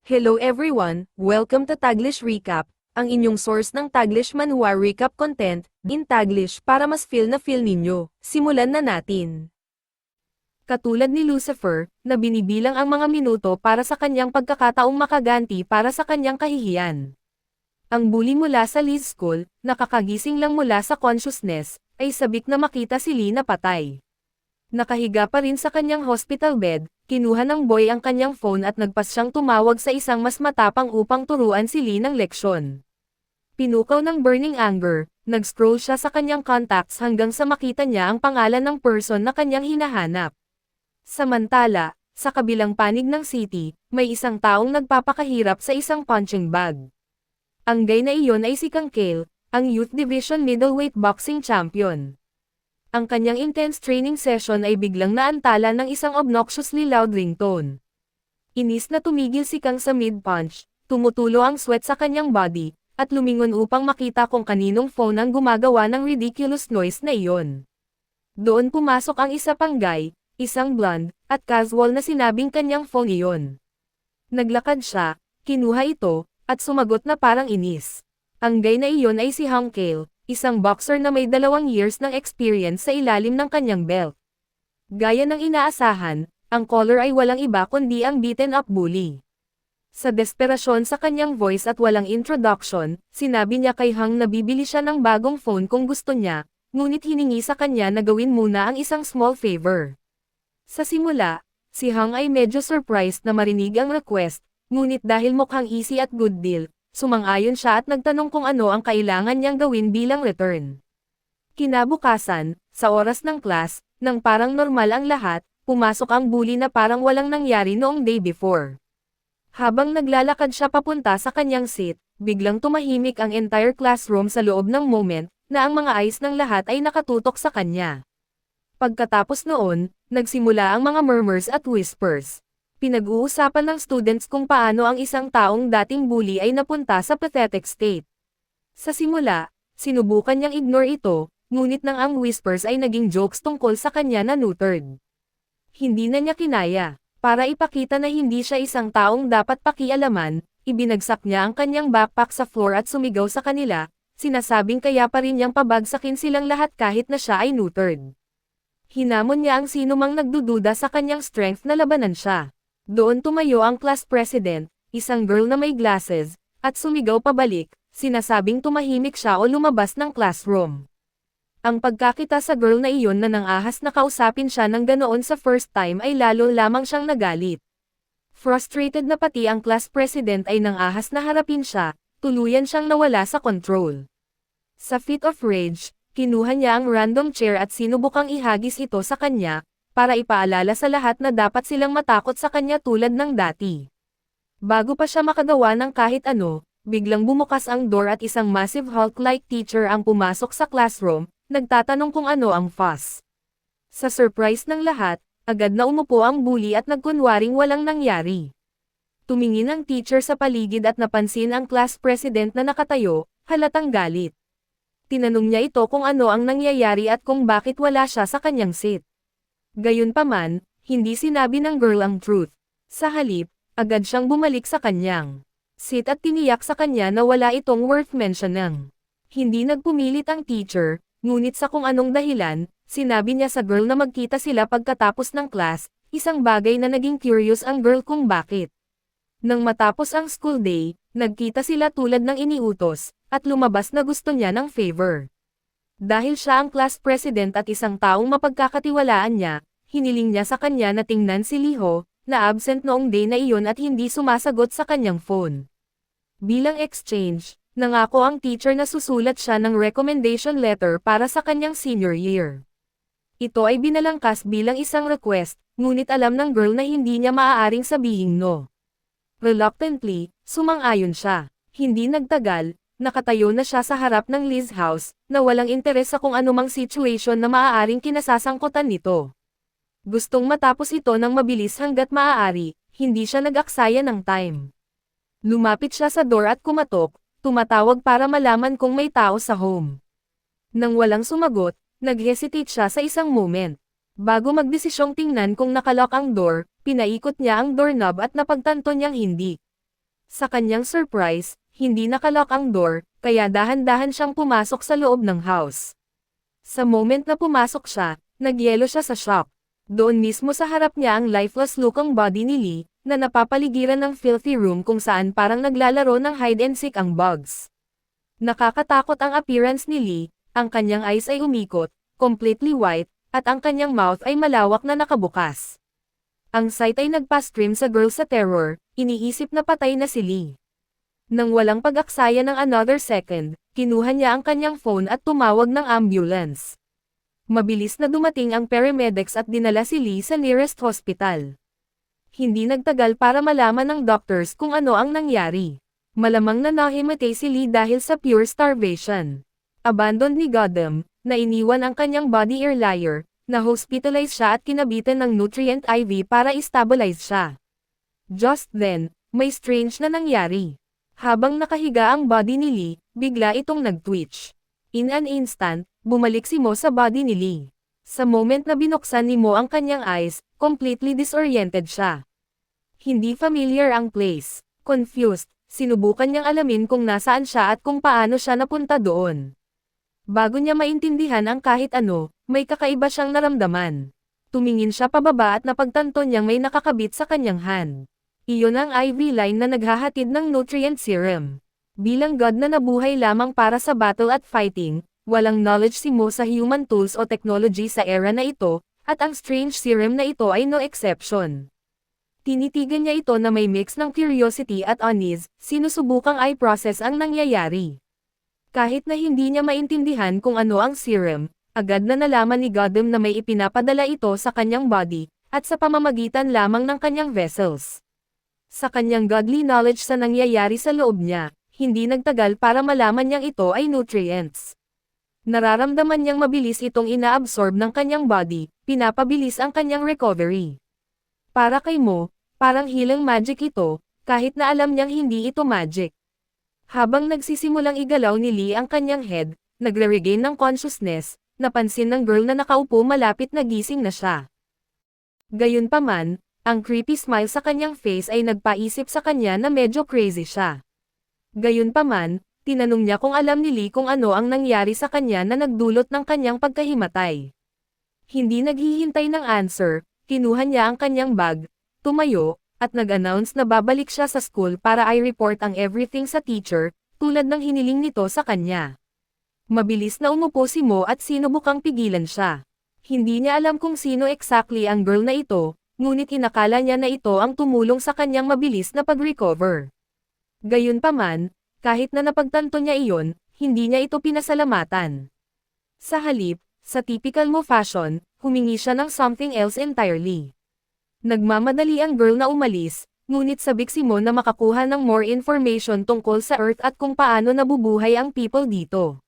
Hello everyone, welcome to Taglish Recap, ang inyong source ng Taglish Manhwa Recap content, in Taglish para mas feel na feel ninyo. Simulan na natin. Katulad ni Lucifer, na binibilang ang mga minuto para sa kanyang pagkakataong makaganti para sa kanyang kahihiyan. Ang bully mula sa Liz School, nakakagising lang mula sa consciousness, ay sabik na makita si Lee na patay. Nakahiga pa rin sa kanyang hospital bed, kinuha ng boy ang kanyang phone at nagpas siyang tumawag sa isang mas matapang upang turuan si Lee ng leksyon. Pinukaw ng burning anger, nag-scroll siya sa kanyang contacts hanggang sa makita niya ang pangalan ng person na kanyang hinahanap. Samantala, sa kabilang panig ng city, may isang taong nagpapakahirap sa isang punching bag. Ang guy na iyon ay si Kang Kale, ang Youth Division Middleweight Boxing Champion. Ang kanyang intense training session ay biglang naantala ng isang obnoxiously loud ringtone. Inis na tumigil si Kang sa mid-punch, tumutulo ang sweat sa kanyang body, at lumingon upang makita kung kaninong phone ang gumagawa ng ridiculous noise na iyon. Doon pumasok ang isa pang guy, isang blonde, at casual na sinabing kanyang phone iyon. Naglakad siya, kinuha ito, at sumagot na parang inis. Ang guy na iyon ay si Hang Kale, isang boxer na may 2 years ng experience sa ilalim ng kanyang belt. Gaya ng inaasahan, ang caller ay walang iba kundi ang beaten up bully. Sa desperasyon sa kanyang voice at walang introduction, sinabi niya kay Hang na bibili siya ng bagong phone kung gusto niya, ngunit hiningi sa kanya na gawin muna ang isang small favor. Sa simula, si Hang ay medyo surprised na marinig ang request, ngunit dahil mukhang easy at good deal, sumang-ayon siya at nagtanong kung ano ang kailangan niyang gawin bilang return. Kinabukasan, sa oras ng class, nang parang normal ang lahat, pumasok ang bully na parang walang nangyari noong day before. Habang naglalakad siya papunta sa kanyang seat, biglang tumahimik ang entire classroom sa loob ng moment, na ang mga eyes ng lahat ay nakatutok sa kanya. Pagkatapos noon, nagsimula ang mga murmurs at whispers. Pinag-uusapan ng students kung paano ang isang taong dating bully ay napunta sa pathetic state. Sa simula, sinubukan niyang ignore ito, ngunit nang ang whispers ay naging jokes tungkol sa kanya na neutered. Hindi na niya kinaya. Para ipakita na hindi siya isang taong dapat pakialaman, ibinagsak niya ang kanyang backpack sa floor at sumigaw sa kanila, sinasabing kaya pa rin niyang pabagsakin silang lahat kahit na siya ay neutered. Hinamon niya ang sinumang nagdududa sa kanyang strength na labanan siya. Doon tumayo ang class president, isang girl na may glasses, at sumigaw pabalik, sinasabing tumahimik siya o lumabas ng classroom. Ang pagkakita sa girl na iyon na nangahas na kausapin siya ng ganoon sa first time ay lalo lamang siyang nagalit. Frustrated na pati ang class president ay nangahas na harapin siya, tuluyan siyang nawala sa control. Sa fit of rage, kinuha niya ang random chair at sinubukang ihagis ito sa kanya, para ipaalala sa lahat na dapat silang matakot sa kanya tulad ng dati. Bago pa siya makagawa ng kahit ano, biglang bumukas ang door at isang massive Hulk-like teacher ang pumasok sa classroom, nagtatanong kung ano ang fuss. Sa surprise ng lahat, agad na umupo ang bully at nagkunwaring walang nangyari. Tumingin ang teacher sa paligid at napansin ang class president na nakatayo, halatang galit. Tinanong niya ito kung ano ang nangyayari at kung bakit wala siya sa kanyang seat. Gayunpaman, hindi sinabi ng girl ang truth. Sa halip, agad siyang bumalik sa kanyang seat at tiniyak sa kanya na wala itong worth mentioning. Hindi nagpumilit ang teacher, ngunit sa kung anong dahilan, sinabi niya sa girl na magkita sila pagkatapos ng class, isang bagay na naging curious ang girl kung bakit. Nang matapos ang school day, nagkita sila tulad ng iniutos, at lumabas na gusto niya ng favor. Dahil siya ang class president at isang taong mapagkakatiwalaan niya, hiniling niya sa kanya na tingnan si Liho, na absent noong day na iyon at hindi sumasagot sa kanyang phone. Bilang exchange, nangako ang teacher na susulat siya ng recommendation letter para sa kanyang senior year. Ito ay binalangkas bilang isang request, ngunit alam ng girl na hindi niya maaaring sabihing no. Reluctantly, sumang-ayon siya. Hindi nagtagal, nakatayo na siya sa harap ng Liz house, na walang interes sa kung anumang situation na maaaring kinasasangkutan nito. Gustong matapos ito ng mabilis hanggat maaari, hindi siya nag-aksaya ng time. Lumapit siya sa door at kumatok, tumatawag para malaman kung may tao sa home. Nang walang sumagot, nag-hesitate siya sa isang moment. Bago magdesisyong tingnan kung nakalock ang door, pinaikot niya ang doorknob at napagtanto niyang hindi. Sa kanyang surprise, hindi nakalock ang door, kaya dahan-dahan siyang pumasok sa loob ng house. Sa moment na pumasok siya, nagyelo siya sa shock. Doon mismo sa harap niya ang lifeless looking body ni Lee, na napapaligiran ng filthy room kung saan parang naglalaro ng hide and seek ang bugs. Nakakatakot ang appearance ni Lee, ang kanyang eyes ay umikot, completely white, at ang kanyang mouth ay malawak na nakabukas. Ang sight ay nagpa-stream sa girl sa terror, iniisip na patay na si Lee. Nang walang pag-aksaya ng another second, kinuha niya ang kanyang phone at tumawag ng ambulance. Mabilis na dumating ang paramedics at dinala si Lee sa nearest hospital. Hindi nagtagal para malaman ng doctors kung ano ang nangyari. Malamang na nahimatay si Lee dahil sa pure starvation. Abandoned ni Gotham, na iniwan ang kanyang body earlier, na hospitalize siya at kinabitan ng nutrient IV para stabilize siya. Just then, may strange na nangyari. Habang nakahiga ang body ni Lee, bigla itong nag-twitch. In an instant, bumalik si Mo sa body ni Lee. Sa moment na binuksan ni Mo ang kanyang eyes, completely disoriented siya. Hindi familiar ang place. Confused, sinubukan niyang alamin kung nasaan siya at kung paano siya napunta doon. Bago niya maintindihan ang kahit ano, may kakaiba siyang naramdaman. Tumingin siya pababa at napagtanto niyang may nakakabit sa kanyang hand. Iyon ang IV line na naghahatid ng nutrient serum. Bilang god na nabuhay lamang para sa battle at fighting, walang knowledge si Mo sa human tools o technology sa era na ito, at ang strange serum na ito ay no exception. Tinitigan niya ito na may mix ng curiosity at unease, sinusubukang i-process ang nangyayari. Kahit na hindi niya maintindihan kung ano ang serum, agad na nalaman ni Gotham na may ipinapadala ito sa kanyang body, at sa pamamagitan lamang ng kanyang vessels. Sa kanyang godly knowledge sa nangyayari sa loob niya, hindi nagtagal para malaman niyang ito ay nutrients. Nararamdaman niyang mabilis itong inaabsorb ng kanyang body, pinapabilis ang kanyang recovery. Para kay Mo, parang healing magic ito, kahit na alam niyang hindi ito magic. Habang nagsisimulang igalaw ni Lee ang kanyang head, nagre-regain ng consciousness, napansin ng girl na nakaupo malapit na gising na siya. Gayunpaman, ang creepy smile sa kanyang face ay nagpaisip sa kanya na medyo crazy siya. Gayunpaman, tinanong niya kung alam ni Lee kung ano ang nangyari sa kanya na nagdulot ng kanyang pagkahimatay. Hindi naghihintay ng answer, kinuha niya ang kanyang bag, tumayo, at nag-announce na babalik siya sa school para i-report ang everything sa teacher, tulad ng hiniling nito sa kanya. Mabilis na umupo si Mo at sinubukang pigilan siya. Hindi niya alam kung sino exactly ang girl na ito, ngunit inakala niya na ito ang tumulong sa kanyang mabilis na pag-recover. Gayunpaman, kahit na napagtanto niya iyon, hindi niya ito pinasalamatan. Sa halip, sa typical Mo fashion, humingi siya ng something else entirely. Nagmamadali ang girl na umalis, ngunit sabik si Mo na makakuha ng more information tungkol sa Earth at kung paano nabubuhay ang people dito.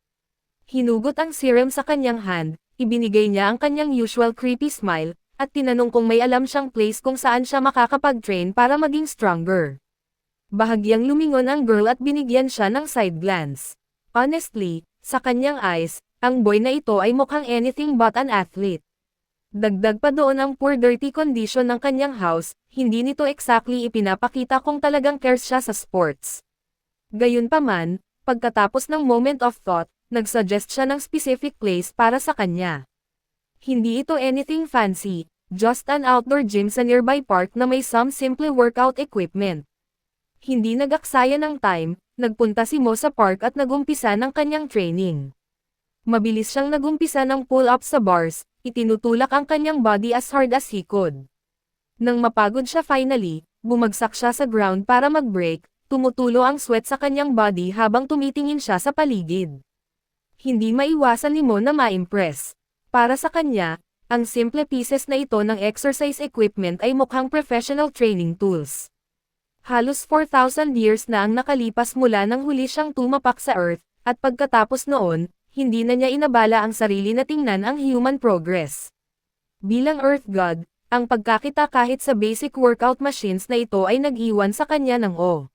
Hinugot ang serum sa kanyang hand, ibinigay niya ang kanyang usual creepy smile, at tinanong kung may alam siyang place kung saan siya makakapag-train para maging stronger. Bahagyang lumingon ang girl at binigyan siya ng side glance. Honestly, sa kanyang eyes, ang boy na ito ay mukhang anything but an athlete. Dagdag pa doon ang poor dirty condition ng kanyang house, hindi nito exactly ipinapakita kung talagang cares siya sa sports. Gayunpaman, pagkatapos ng moment of thought, nagsuggest siya ng specific place para sa kanya. Hindi ito anything fancy, just an outdoor gym sa nearby park na may some simple workout equipment. Hindi nag-aksaya ng time, nagpunta si Mo sa park at nagumpisa ng kanyang training. Mabilis siyang nagumpisa ng pull-ups sa bars, itinutulak ang kanyang body as hard as he could. Nang mapagod siya finally, bumagsak siya sa ground para mag-break, tumutulo ang sweat sa kanyang body habang tumitingin siya sa paligid. Hindi maiwasan ni Mo na ma-impress. Para sa kanya, ang simple pieces na ito ng exercise equipment ay mukhang professional training tools. Halos 4,000 years na ang nakalipas mula nang huli siyang tumapak sa Earth, at pagkatapos noon, hindi na niya inabala ang sarili na tingnan ang human progress. Bilang Earth God, ang pagkakita kahit sa basic workout machines na ito ay nag-iwan sa kanya ng awe.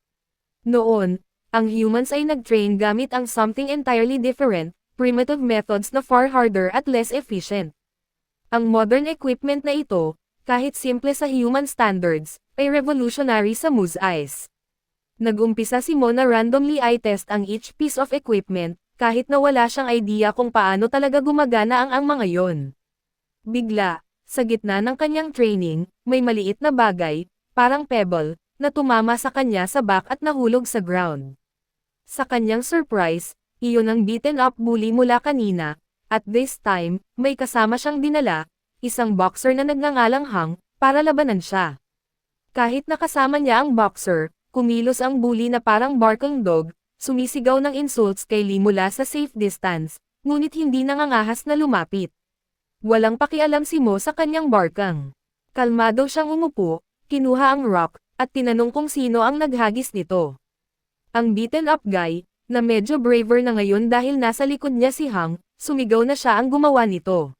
Noon, ang humans ay nag-train gamit ang something entirely different, primitive methods na far harder at less efficient. Ang modern equipment na ito, kahit simple sa human standards, ay revolutionary sa Mo's eyes. Nag-umpisa si Mo na randomly i-test ang each piece of equipment, kahit na wala siyang idea kung paano talaga gumagana ang mga yon. Bigla, sa gitna ng kanyang training, may maliit na bagay, parang pebble, na tumama sa kanya sa back at nahulog sa ground. Sa kanyang surprise, iyon ang beaten up bully mula kanina, at this time, may kasama siyang dinala, isang boxer na nagngangalang Hang, para labanan siya. Kahit nakasama niya ang boxer, kumilos ang bully na parang barking dog, sumisigaw ng insults kay Lee mula sa safe distance, ngunit hindi nangangahas na lumapit. Walang pakialam si Mo sa kanyang barkang. Kalmado siyang umupo, kinuha ang rock, at tinanong kung sino ang naghagis nito. Ang beaten up guy, na medyo braver na ngayon dahil nasa likod niya si Hang, sumigaw na siya ang gumawa nito.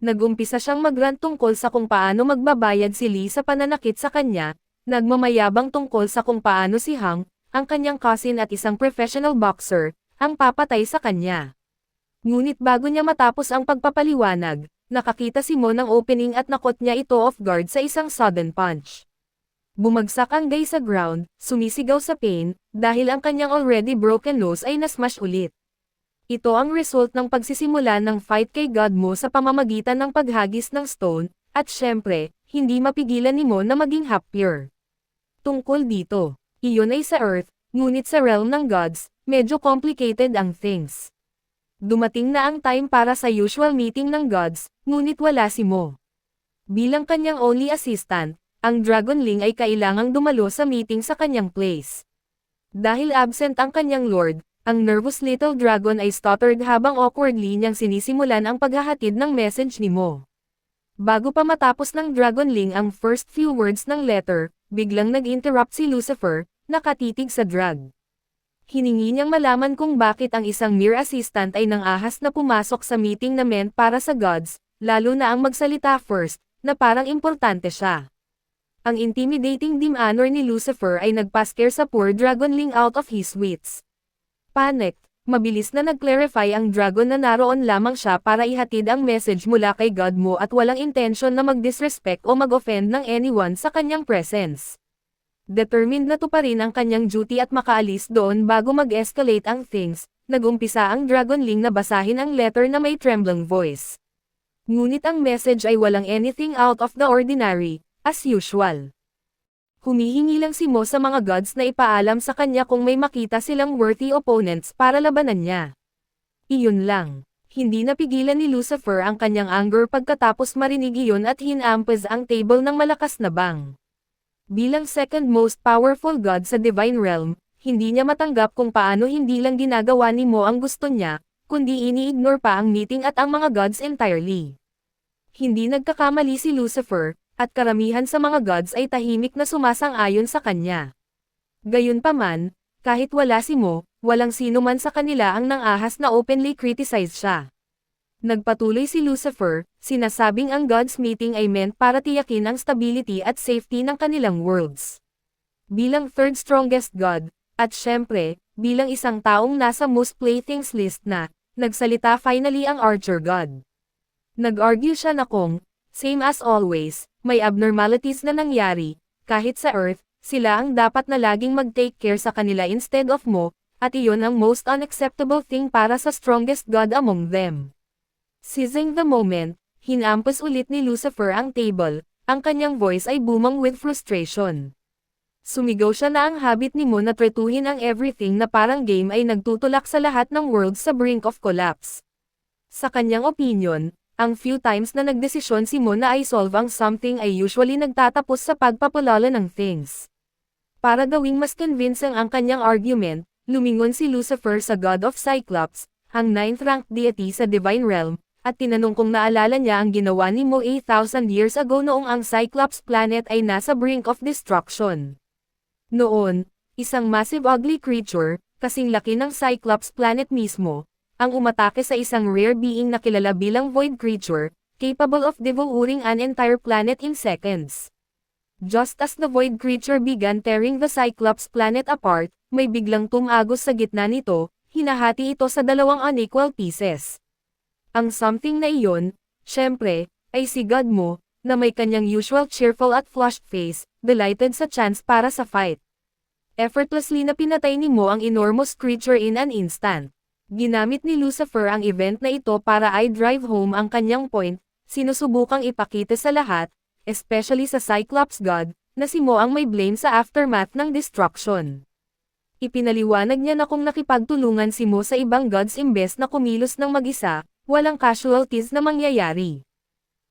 Nagumpisa siyang mag-rant tungkol sa kung paano magbabayad si Lee sa pananakit sa kanya, nagmamayabang tungkol sa kung paano si Hang, ang kanyang cousin at isang professional boxer, ang papatay sa kanya. Ngunit bago niya matapos ang pagpapaliwanag, nakakita si Mo ng opening at nakot niya ito off guard sa isang sudden punch. Bumagsak ang guy sa ground, sumisigaw sa pain, dahil ang kanyang already broken nose ay nasmash ulit. Ito ang result ng pagsisimula ng fight kay God Mo sa pamamagitan ng paghagis ng stone, at syempre, hindi mapigilan ni Mo na maging happier. Tungkol dito, iyon ay sa Earth, ngunit sa realm ng gods, medyo complicated ang things. Dumating na ang time para sa usual meeting ng gods, ngunit wala si Mo. Bilang kanyang only assistant, ang Dragonling ay kailangang dumalo sa meeting sa kanyang place. Dahil absent ang kanyang lord, ang nervous little dragon ay stuttered habang awkwardly niyang sinisimulan ang paghahatid ng message ni Mo. Bago pa matapos ng Dragonling ang first few words ng letter, biglang nag-interrupt si Lucifer, nakatitig sa drag. Hiningi niyang malaman kung bakit ang isang mere assistant ay nangahas na pumasok sa meeting na meant para sa gods, lalo na ang magsalita first, na parang importante siya. Ang intimidating demeanor ni Lucifer ay nagpa-scare sa poor Dragonling out of his wits. Panicked, mabilis na nag-clarify ang dragon na naroon lamang siya para ihatid ang message mula kay God Mo at walang intensyon na mag-disrespect o mag-offend ng anyone sa kanyang presence. Determined na tuparin ang kanyang duty at makaalis doon bago mag-escalate ang things, nag-umpisa ang Dragonling na basahin ang letter na may trembling voice. Ngunit ang message ay walang anything out of the ordinary, as usual. Humihingi lang si Mo sa mga gods na ipaalam sa kanya kung may makita silang worthy opponents para labanan niya. Iyon lang. Hindi napigilan ni Lucifer ang kanyang anger pagkatapos marinig iyon at hinampaz ang table ng malakas na bang. Bilang second most powerful god sa divine realm, hindi niya matanggap kung paano hindi lang ginagawa ni Mo ang gusto niya, kundi ini-ignore pa ang meeting at ang mga gods entirely. Hindi nagkakamali si Lucifer, at karamihan sa mga gods ay tahimik na sumasang-ayon sa kanya. Gayunpaman, kahit wala si Mo, walang sino man sa kanila ang nangahas na openly criticize siya. Nagpatuloy si Lucifer, sinasabing ang gods meeting ay meant para tiyakin ang stability at safety ng kanilang worlds. Bilang third strongest god, at syempre, bilang isang taong nasa most playthings list na, nagsalita finally ang Archer God. Nag-argue siya na kung, same as always, may abnormalities na nangyari, kahit sa Earth, sila ang dapat na laging mag-take care sa kanila instead of Mo, at iyon ang most unacceptable thing para sa strongest god among them. Seizing the moment, hinampos ulit ni Lucifer ang table, ang kanyang voice ay booming with frustration. Sumigaw siya na ang habit ni Mo na tretuhin ang everything na parang game ay nagtutulak sa lahat ng worlds sa brink of collapse. Sa kanyang opinion, ang few times na nagdesisyon si Mo na i-solve ang something ay usually nagtatapos sa pagpapalala ng things. Para gawing mas convincing ang kanyang argument, lumingon si Lucifer sa God of Cyclops, ang 9th-ranked deity sa Divine Realm, at tinanong kung naalala niya ang ginawa ni Mo 8,000 years ago noong ang Cyclops planet ay nasa brink of destruction. Noon, isang massive ugly creature, kasing laki ng Cyclops planet mismo, ang umatake sa isang rare being na kilala bilang void creature, capable of devouring an entire planet in seconds. Just as the void creature began tearing the Cyclops planet apart, may biglang tumagos sa gitna nito, hinahati ito sa dalawang unequal pieces. Ang something na iyon, syempre, ay si God Mo, na may kanyang usual cheerful at flushed face, delighted sa chance para sa fight. Effortlessly na pinatay ni Mo ang enormous creature in an instant. Ginamit ni Lucifer ang event na ito para i-drive home ang kanyang point, sinusubukang ipakita sa lahat, especially sa Cyclops God, na si Mo ang may blame sa aftermath ng destruction. Ipinaliwanag niya na kung nakipagtulungan si Mo sa ibang gods imbes na kumilos ng mag-isa, walang casualties na mangyayari.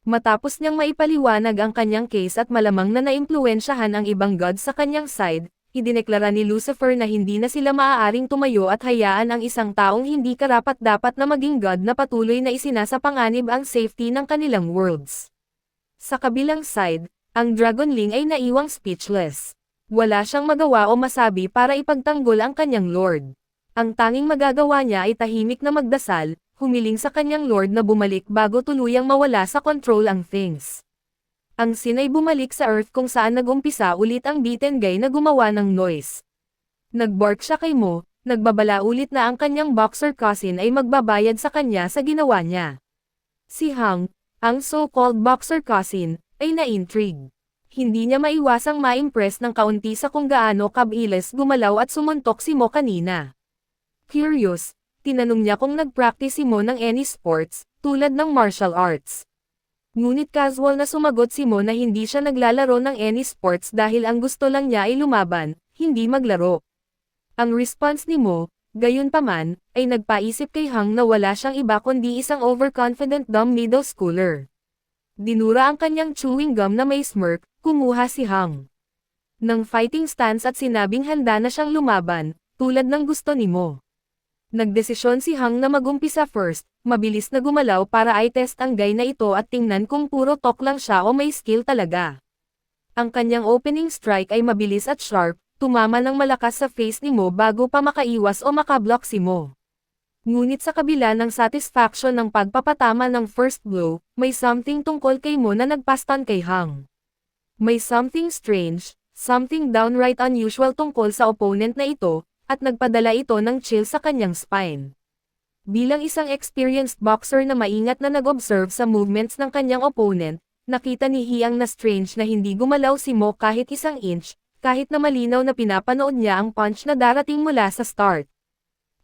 Matapos niyang maipaliwanag ang kanyang case at malamang na naimpluwensyahan ang ibang gods sa kanyang side, idineklara ni Lucifer na hindi na sila maaaring tumayo at hayaan ang isang taong hindi karapat-dapat na maging god na patuloy na isinasapanganib ang safety ng kanilang worlds. Sa kabilang side, ang Dragonling ay naiwang speechless. Wala siyang magawa o masabi para ipagtanggol ang kanyang lord. Ang tanging magagawa niya ay tahimik na magdasal, humiling sa kanyang lord na bumalik bago tuluyang mawala sa control ang things. Ang Sin ay bumalik sa Earth kung saan nag-umpisa ulit ang Beaten Guy na gumawa ng noise. Nagbark siya kay Mo, nagbabala ulit na ang kanyang boxer cousin ay magbabayad sa kanya sa ginawa niya. Si Hang, ang so-called boxer cousin, ay na-intrigue. Hindi niya maiwasang ma-impress ng kaunti sa kung gaano kabilis gumalaw at sumuntok si Mo kanina. Curious, tinanong niya kung nag-practice si Mo ng any sports, tulad ng martial arts. Ngunit casual na sumagot si Mo na hindi siya naglalaro ng any sports dahil ang gusto lang niya ay lumaban, hindi maglaro. Ang response ni Mo, gayunpaman, ay nagpaisip kay Hang na wala siyang iba kundi isang overconfident dumb middle schooler. Dinura ang kanyang chewing gum na may smirk, kumuha si Hang ng fighting stance at sinabing handa na siyang lumaban, tulad ng gusto ni Mo. Nagdesisyon si Hang na magumpisa first, mabilis na gumalaw para i-test ang guy na ito at tingnan kung puro talk lang siya o may skill talaga. Ang kanyang opening strike ay mabilis at sharp, tumama ng malakas sa face ni Mo bago pa makaiwas o makablock si Mo. Ngunit sa kabila ng satisfaction ng pagpapatama ng first blow, may something tungkol kay Mo na nagpastan kay Hang. May something strange, something downright unusual tungkol sa opponent na ito, at nagpadala ito ng chill sa kanyang spine. Bilang isang experienced boxer na maingat na nag-observe sa movements ng kanyang opponent, nakita ni Hiang na strange na hindi gumalaw si Mo kahit isang inch, kahit na malinaw na pinapanood niya ang punch na darating mula sa start.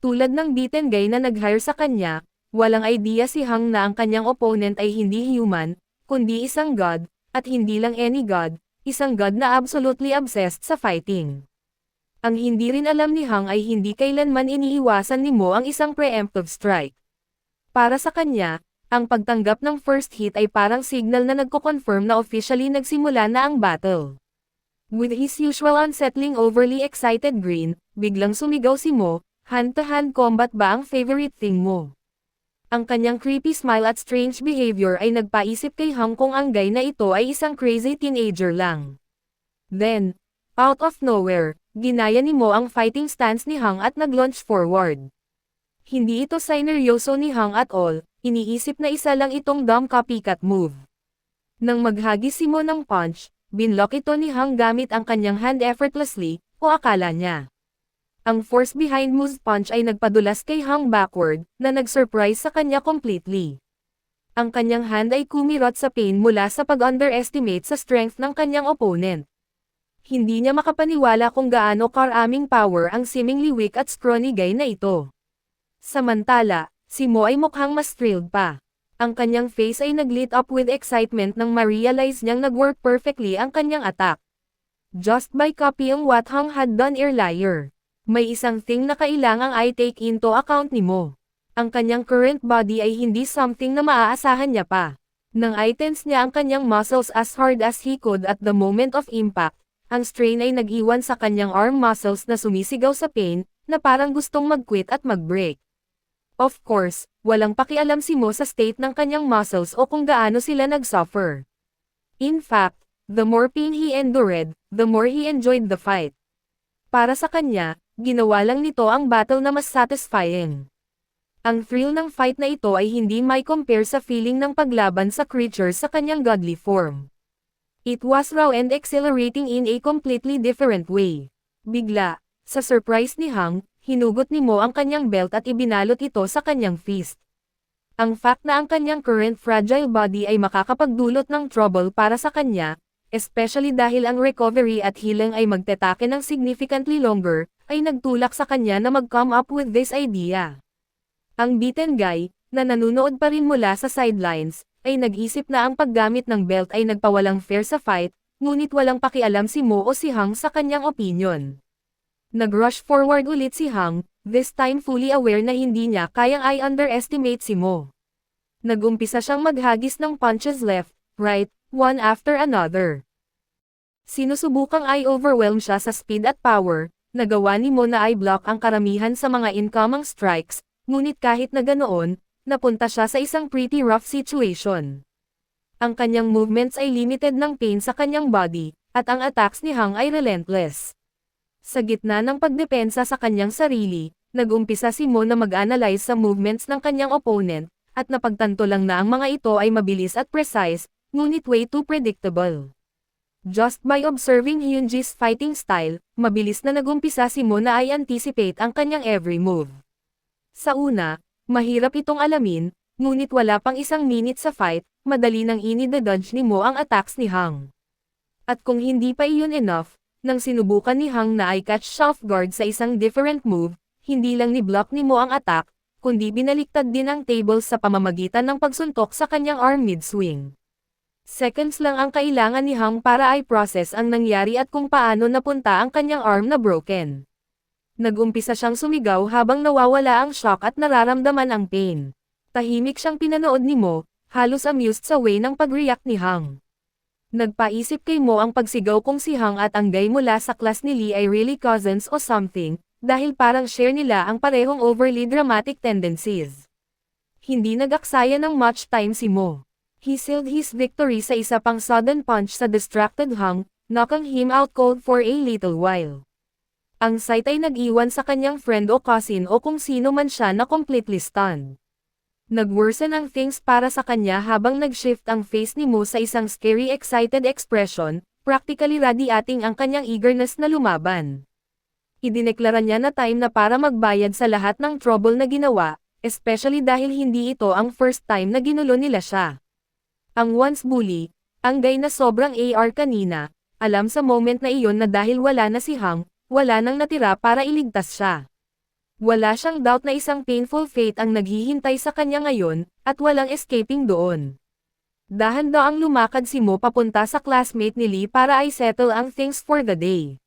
Tulad ng Beaten Guy na nag-hire sa kanya, walang idea si Hang na ang kanyang opponent ay hindi human, kundi isang god, at hindi lang any god, isang god na absolutely obsessed sa fighting. Ang hindi rin alam ni Hang ay hindi kailanman iniiwasan ni Mo ang isang preemptive strike. Para sa kanya, ang pagtanggap ng first hit ay parang signal na nagko-confirm na officially nagsimula na ang battle. With his usual unsettling overly excited grin, biglang sumigaw si Mo, hand-to-hand combat ba ang favorite thing mo? Ang kanyang creepy smile at strange behavior ay nagpaisip kay Hang kung ang guy na ito ay isang crazy teenager lang. Then, out of nowhere, ginaya ni Mo ang fighting stance ni Hang at nag-launch forward. Hindi ito sineryoso ni Hang at all, iniisip na isa lang itong dumb copycat move. Nang maghagis si Mo ng punch, binlock ito ni Hang gamit ang kanyang hand effortlessly, o akala niya. Ang force behind Mo's punch ay nagpadulas kay Hang backward, na nag-surprise sa kanya completely. Ang kanyang hand ay kumirot sa pain mula sa pag-underestimate sa strength ng kanyang opponent. Hindi niya makapaniwala kung gaano karaming power ang seemingly weak at scrawny guy na ito. Samantala, si Mo ay mukhang mas thrilled pa. Ang kanyang face ay nag-lit up with excitement nang ma-realize niyang nag-work perfectly ang kanyang attack. Just by copying what Hang had done earlier. May isang thing na kailangang i-take into account ni Mo. Ang kanyang current body ay hindi something na maaasahan niya pa. Nang i-tense niya ang kanyang muscles as hard as he could at the moment of impact, ang strain ay nag-iwan sa kanyang arm muscles na sumisigaw sa pain, na parang gustong mag-quit at mag-break. Of course, walang pakialam si Mo sa state ng kanyang muscles o kung gaano sila nag-suffer. In fact, the more pain he endured, the more he enjoyed the fight. Para sa kanya, ginawa lang nito ang battle na mas satisfying. Ang thrill ng fight na ito ay hindi may compare sa feeling ng paglaban sa creature sa kanyang godly form. It was raw and exhilarating in a completely different way. Bigla, sa surprise ni Hang, hinugot ni Mo ang kanyang belt at ibinalot ito sa kanyang fist. Ang fact na ang kanyang current fragile body ay makakapagdulot ng trouble para sa kanya, especially dahil ang recovery at healing ay magtetake ng significantly longer, ay nagtulak sa kanya na mag-come up with this idea. Ang beaten guy, na nanunood pa rin mula sa sidelines, ay nag-isip na ang paggamit ng belt ay nagpawalang fair sa fight, ngunit walang pakialam si Mo o si Hang sa kanyang opinion. Nag-rush forward ulit si Hang, this time fully aware na hindi niya kayang i-underestimate si Mo. Nag-umpisa siyang maghagis ng punches left, right, one after another. Sinusubukang i-overwhelm siya sa speed at power, nagawa ni Mo na i-block ang karamihan sa mga incoming strikes, ngunit kahit na ganoon, napunta siya sa isang pretty rough situation. Ang kanyang movements ay limited ng pain sa kanyang body, at ang attacks ni Hang ay relentless. Sa gitna ng pagdepensa sa kanyang sarili, nag-umpisa si Mo na mag-analyze sa movements ng kanyang opponent, at napagtanto lang na ang mga ito ay mabilis at precise, ngunit way too predictable. Just by observing Hyunji's fighting style, mabilis na nag-umpisa si Mo na i-anticipate ang kanyang every move. Sa una, mahirap itong alamin, ngunit wala pang isang minute sa fight, madali nang ini-dodge ni Mo ang attacks ni Hang. At kung hindi pa iyon enough, nang sinubukan ni Hang na i-catch siya off guard sa isang different move, hindi lang ni-block ni Mo ang attack, kundi binaliktad din ang tables sa pamamagitan ng pagsuntok sa kanyang arm mid-swing. Seconds lang ang kailangan ni Hang para i-process ang nangyari at kung paano napunta ang kanyang arm na broken. Nag-umpisa siyang sumigaw habang nawawala ang shock at nararamdaman ang pain. Tahimik siyang pinanood ni Mo, halos amused sa way ng pag-react ni Hang. Nagpaisip kay Mo ang pagsigaw kung si Hang at ang guy mula sa class ni Lee ay really cousins o something, dahil parang share nila ang parehong overly dramatic tendencies. Hindi nag-aksaya ng much time si Mo. He sealed his victory sa isa pang sudden punch sa distracted Hang, knocking him out cold for a little while. Ang sight ay nag-iwan sa kanyang friend o cousin o kung sino man siya na completely stunned. Nag-worsen ang things para sa kanya habang nag-shift ang face ni Mo sa isang scary excited expression, practically radiating ang kanyang eagerness na lumaban. Idineklara niya na time na para magbayad sa lahat ng trouble na ginawa, especially dahil hindi ito ang first time na ginulo nila siya. Ang once bully, ang guy na sobrang AR kanina, alam sa moment na iyon na dahil wala na si Hang, wala nang natira para iligtas siya. Wala siyang doubt na isang painful fate ang naghihintay sa kanya ngayon, at walang escaping doon. Dahan-daang lumakad si Mo papunta sa classmate ni Lee para i-settle ang things for the day.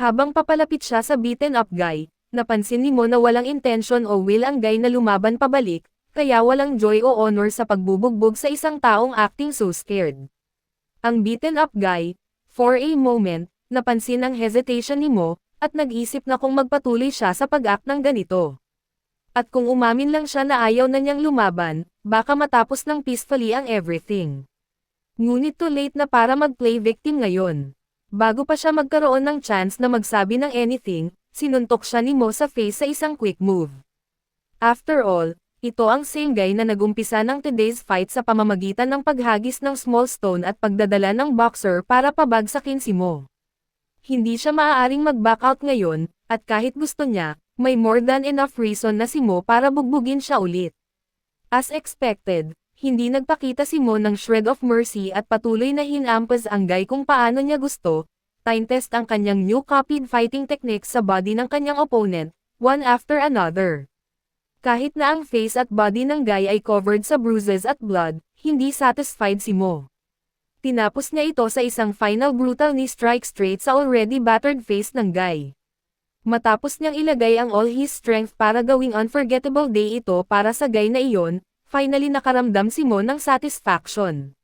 Habang papalapit siya sa beaten up guy, napansin ni Mo na walang intention o will ang guy na lumaban pabalik, kaya walang joy o honor sa pagbubugbog sa isang taong acting so scared. Ang beaten up guy, for a moment, napansin ang hesitation ni Mo, at nag-isip na kung magpatuloy siya sa pag-act ng ganito. At kung umamin lang siya na ayaw na niyang lumaban, baka matapos ng peacefully ang everything. Ngunit too late na para mag-play victim ngayon. Bago pa siya magkaroon ng chance na magsabi ng anything, sinuntok siya ni Mo sa face sa isang quick move. After all, ito ang same guy na nagumpisa ng today's fight sa pamamagitan ng paghagis ng small stone at pagdadala ng boxer para pabagsakin si Mo. Hindi siya maaaring mag-back out ngayon, at kahit gusto niya, may more than enough reason na si Mo para bugbugin siya ulit. As expected, hindi nagpakita si Mo ng shred of mercy at patuloy na hinampas ang guy kung paano niya gusto, time-test ang kanyang new copied fighting techniques sa body ng kanyang opponent, one after another. Kahit na ang face at body ng guy ay covered sa bruises at blood, hindi satisfied si Mo. Tinapos niya ito sa isang final brutal knee strike straight sa already battered face ng guy. Matapos niyang ilagay ang all his strength para gawing unforgettable day ito para sa guy na iyon, finally nakaramdam si Mo ng satisfaction.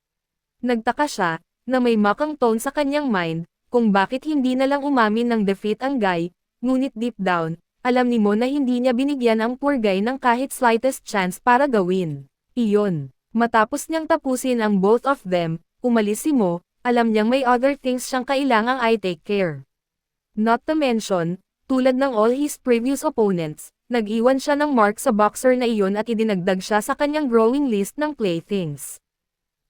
Nagtaka siya, na may makang tone sa kanyang mind, kung bakit hindi na lang umamin ng defeat ang guy, ngunit deep down, alam ni Mo na hindi niya binigyan ang poor guy ng kahit slightest chance para gawin iyon. Matapos niyang tapusin ang both of them, umalis si Mo, alam niyang may other things siyang kailangang i-take care. Not to mention, tulad ng all his previous opponents, nag-iwan siya ng mark sa boxer na iyon at idinagdag siya sa kanyang growing list ng playthings.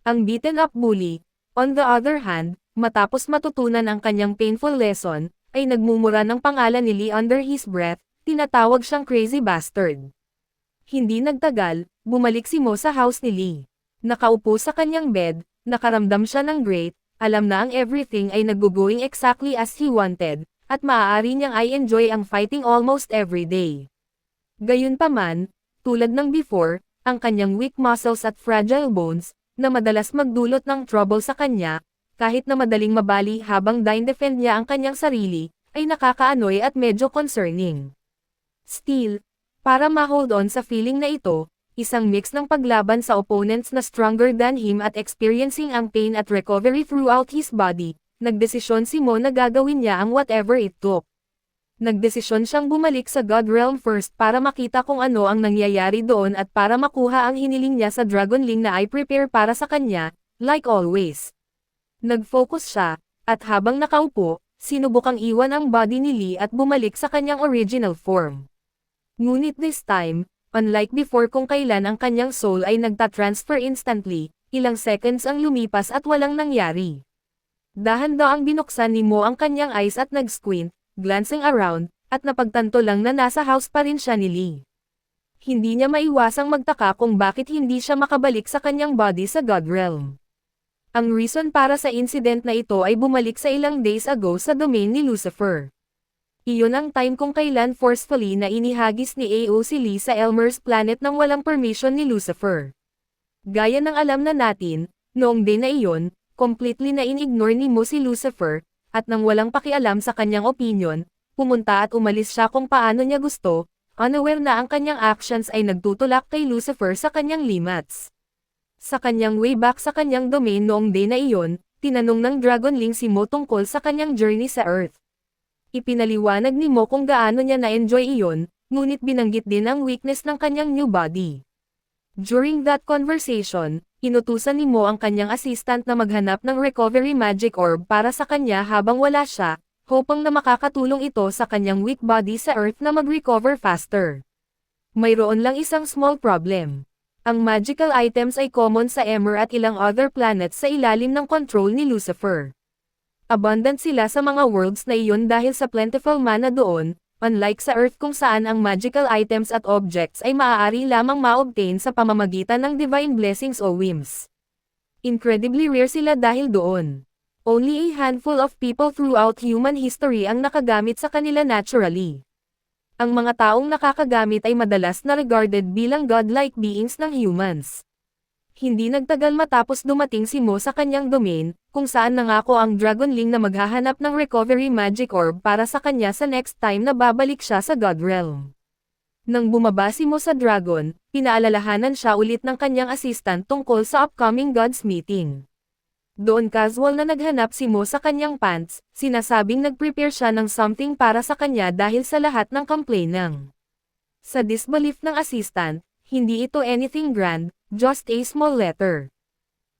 Ang beaten up bully, on the other hand, matapos matutunan ang kanyang painful lesson, ay nagmumura ng pangalan ni Lee under his breath, tinatawag siyang crazy bastard. Hindi nagtagal, bumalik si Mo sa house ni Lee. Nakaupo sa kanyang bed, nakaramdam siya ng great, alam na ang everything ay naggo-going exactly as he wanted, at maaari niyang i-enjoy ang fighting almost every day. Gayunpaman, tulad ng before, ang kanyang weak muscles at fragile bones, na madalas magdulot ng trouble sa kanya, kahit na madaling mabali habang defend niya ang kanyang sarili, ay nakakaanoy at medyo concerning. Still, para ma-hold on sa feeling na ito, isang mix ng paglaban sa opponents na stronger than him at experiencing ang pain at recovery throughout his body, nagdesisyon si Mo na gagawin niya ang whatever it took. Nagdesisyon siyang bumalik sa God Realm first para makita kung ano ang nangyayari doon at para makuha ang hiniling niya sa Dragonling na i-prepare para sa kanya, like always. Nag-focus siya, at habang nakaupo, sinubukang iwan ang body ni Lee at bumalik sa kanyang original form. Ngunit this time, unlike before kung kailan ang kanyang soul ay nagta-transfer instantly, ilang seconds ang lumipas at walang nangyari. Dahan-daang binuksan ni Mo ang kanyang eyes at nag-squint, glancing around, at napagtanto lang na nasa house pa rin siya ni Lee. Hindi niya maiwasang magtaka kung bakit hindi siya makabalik sa kanyang body sa God Realm. Ang reason para sa incident na ito ay bumalik sa ilang days ago sa domain ni Lucifer. Iyon ang time kung kailan forcefully na inihagis ni AO si Lee sa Elmer's planet nang walang permission ni Lucifer. Gaya ng alam na natin, noong day na iyon, completely na in-ignore ni Mo si Lucifer, at nang walang pakialam sa kanyang opinion, pumunta at umalis siya kung paano niya gusto, unaware na ang kanyang actions ay nagtutulak kay Lucifer sa kanyang limits. Sa kanyang way back sa kanyang domain noong day na iyon, tinanong ng Dragonling si Mo tungkol sa kanyang journey sa Earth. Ipinaliwanag ni Mo kung gaano niya na-enjoy iyon, ngunit binanggit din ang weakness ng kanyang new body. During that conversation, inutusan ni Mo ang kanyang assistant na maghanap ng recovery magic orb para sa kanya habang wala siya, hoping na makakatulong ito sa kanyang weak body sa Earth na mag-recover faster. Mayroon lang isang small problem. Ang magical items ay common sa Emmer at ilang other planets sa ilalim ng control ni Lucifer. Abundant sila sa mga worlds na iyon dahil sa plentiful mana doon, unlike sa Earth kung saan ang magical items at objects ay maaari lamang ma-obtain sa pamamagitan ng divine blessings o whims. Incredibly rare sila dahil doon. Only a handful of people throughout human history ang nakagamit sa kanila naturally. Ang mga taong nakakagamit ay madalas na regarded bilang godlike beings ng humans. Hindi nagtagal matapos dumating si Mo sa kanyang domain, kung saan nangako ang Dragonling na maghahanap ng recovery magic orb para sa kanya sa next time na babalik siya sa God Realm. Nang bumaba si Mo sa Dragon, pinaalalahanan siya ulit ng kanyang assistant tungkol sa upcoming Gods meeting. Doon casual na naghanap si Mo sa kanyang pants, sinasabing nag-prepare siya ng something para sa kanya dahil sa lahat ng complainant. Sa disbelief ng assistant, hindi ito anything grand, just a small letter.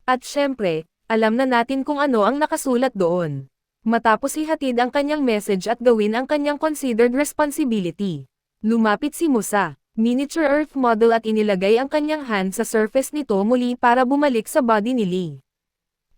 At syempre, alam na natin kung ano ang nakasulat doon. Matapos ihatid ang kanyang message at gawin ang kanyang considered responsibility, lumapit si Mo sa miniature Earth model at inilagay ang kanyang hand sa surface nito muli para bumalik sa body ni Lee.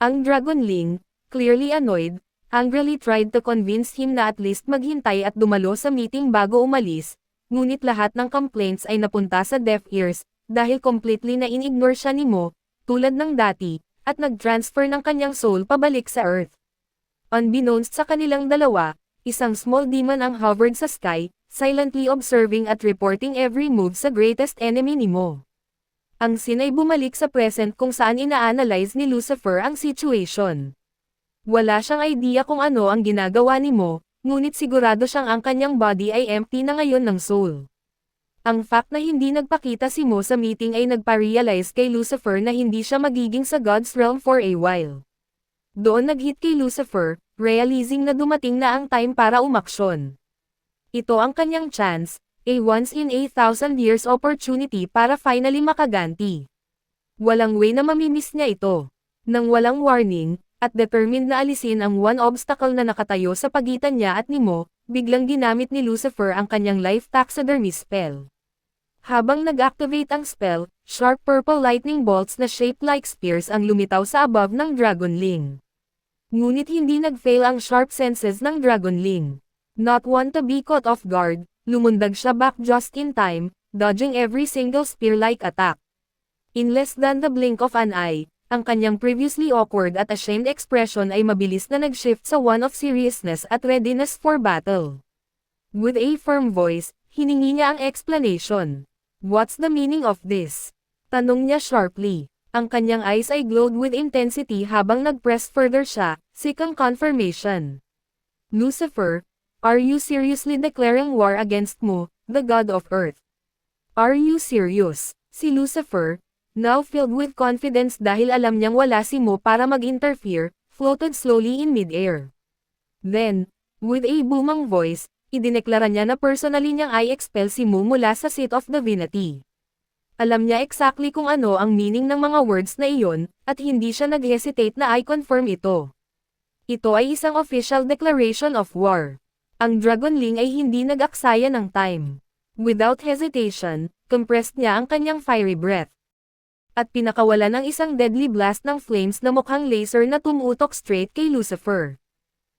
Ang Dragonling, clearly annoyed, angrily tried to convince him na at least maghintay at dumalo sa meeting bago umalis, ngunit lahat ng complaints ay napunta sa deaf ears, dahil completely na in-ignore siya ni Mo, tulad ng dati, at nag-transfer ng kanyang soul pabalik sa Earth. Unbeknownst sa kanilang dalawa, isang small demon ang hovered sa sky, silently observing at reporting every move sa greatest enemy ni Mo. Ang scene ay bumalik sa present kung saan ina-analyze ni Lucifer ang situation. Wala siyang idea kung ano ang ginagawa ni Mo, ngunit sigurado siyang ang kanyang body ay empty na ngayon ng soul. Ang fact na hindi nagpakita si Mo sa meeting ay nagpa-realize kay Lucifer na hindi siya magiging sa God's Realm for a while. Doon nag-hit kay Lucifer, realizing na dumating na ang time para umaksyon. Ito ang kanyang chance, a once-in-a-thousand years opportunity para finally makaganti. Walang way na mamimiss niya ito. Nang walang warning, at determined na alisin ang one obstacle na nakatayo sa pagitan niya at ni Mo, biglang ginamit ni Lucifer ang kanyang life taxidermy spell. Habang nag-activate ang spell, sharp purple lightning bolts na shaped like spears ang lumitaw sa above ng Dragonling. Ngunit hindi nag-fail ang sharp senses ng Dragonling. Not one to be caught off guard, lumundag siya back just in time, dodging every single spear-like attack. In less than the blink of an eye, Ang kanyang previously awkward at ashamed expression ay mabilis na nag-shift sa one of seriousness at readiness for battle. With a firm voice, hiningi niya ang explanation. "What's the meaning of this?" Tanong niya sharply. Ang kanyang eyes ay glowed with intensity habang nag-press further siya, seeking confirmation. "Lucifer, are you seriously declaring war against Mu, the god of earth? Are you serious?" Si Lucifer, now filled with confidence dahil alam niyang wala si Mu para mag-interfere, floated slowly in mid-air. Then, with a booming voice, idineklara niya na personally niyang i-expel si Mu mula sa seat of divinity. Alam niya exactly kung ano ang meaning ng mga words na iyon, at hindi siya nag-hesitate na i-confirm ito. Ito ay isang official declaration of war. Ang Dragonling ay hindi nag-aksaya ng time. Without hesitation, compressed niya ang kanyang fiery breath. At pinakawala ng isang deadly blast ng flames na mukhang laser na tumutok straight kay Lucifer.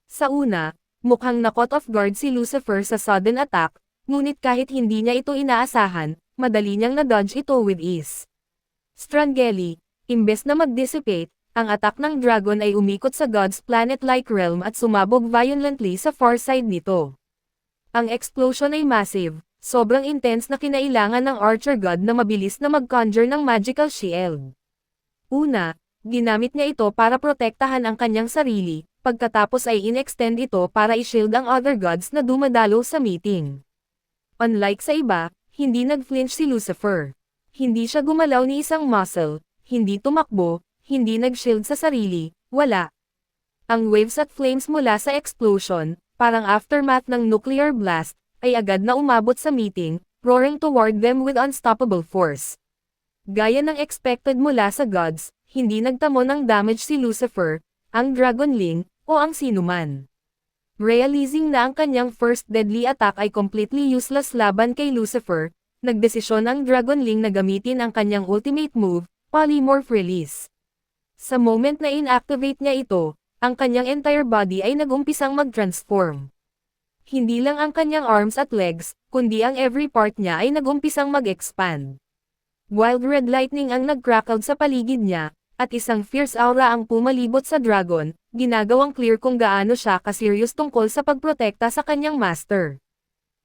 Sa una, mukhang na-caught off guard si Lucifer sa sudden attack, ngunit kahit hindi niya ito inaasahan, madali niyang na-dodge ito with ease. Strangely, imbes na mag-dissipate, ang attack ng dragon ay umikot sa God's planet-like realm at sumabog violently sa far side nito. Ang explosion ay massive, sobrang intense na kinailangan ng Archer God na mabilis na mag-conjure ng magical shield. Una, ginamit niya ito para protektahan ang kanyang sarili, pagkatapos ay in-extend ito para i-shield ang other gods na dumadalo sa meeting. Unlike sa iba, hindi nag-flinch si Lucifer. Hindi siya gumalaw ni isang muscle, hindi tumakbo, hindi nag-shield sa sarili, wala. Ang waves at flames mula sa explosion, parang aftermath ng nuclear blast, ay agad na umabot sa meeting, roaring toward them with unstoppable force. Gaya ng expected mula sa gods, hindi nagtamo ng damage si Lucifer, ang Dragonling, o ang sinuman. Realizing na ang kanyang first deadly attack ay completely useless laban kay Lucifer, nagdesisyon ang Dragonling na gamitin ang kanyang ultimate move, Polymorph Release. Sa moment na inactivate niya ito, ang kanyang entire body ay nagumpisang mag-transform. Hindi lang ang kanyang arms at legs, kundi ang every part niya ay nagumpisang mag-expand. Wild red lightning ang nag-crackled sa paligid niya, at isang fierce aura ang pumalibot sa dragon, ginagawang clear kung gaano siya ka-serious tungkol sa pagprotekta sa kanyang master.